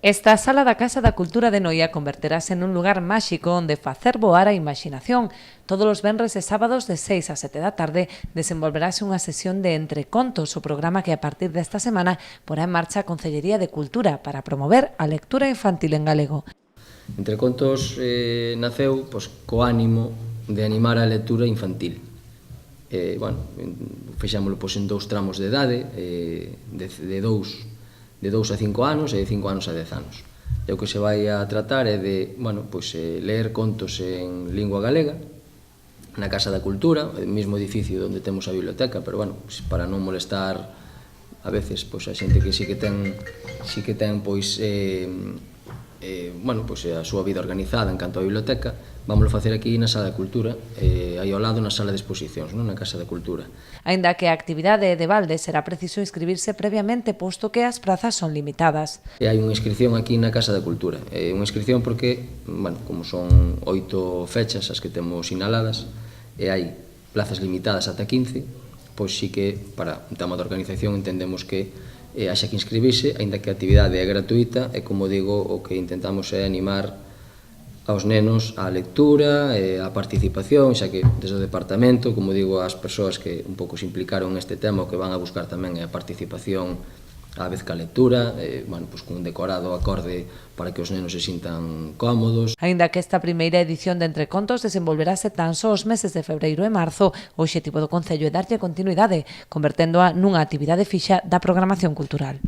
Esta sala da Casa da Cultura de Noia converterase nun lugar máxico onde facer voar a imaginación. Todos os venres e sábados de 6 a 7 da tarde desenvolverase unha sesión de Entrecontos, o programa que a partir desta semana porá en marcha a Concellería de Cultura para promover a lectura infantil en galego. Entrecontos naceu co ánimo de animar a lectura infantil. Fixámoslo en dous tramos de idade, de 2 a 5 anos e de 5 anos a 10 anos. E o que se vai a tratar é de ler contos en lingua galega na Casa da Cultura, o mesmo edificio onde temos a biblioteca, pero para non molestar a veces a xente que sí que ten a súa vida organizada en canto a biblioteca, vámoslo facer aquí na Sala da Cultura, aí ao lado na Sala de Exposicións, na Casa da Cultura. Aínda que a actividade é de balde, será preciso inscribirse previamente, posto que as prazas son limitadas. Hai unha inscripción aquí na Casa da Cultura, unha inscripción porque, como son 8 fechas as que temos sinaladas, e hai plazas limitadas ata 15, pois sí que, para un tema de organización, entendemos que haxa que inscribirse, aínda que a actividade é gratuita, e, como digo, o que intentamos é animar aos nenos á lectura e á participación, xa que desde o departamento, como digo, as persoas que un pouco se implicaron neste tema, o que van a buscar tamén é a participación á vez que a lectura, con un decorado acorde para que os nenos se sintan cómodos. Aínda que esta primeira edición de Entrecontos desenvolverase tan só os meses de febreiro e marzo, o obxectivo do Concello é darlle continuidade, converténdoa nunha actividade fixa da programación cultural.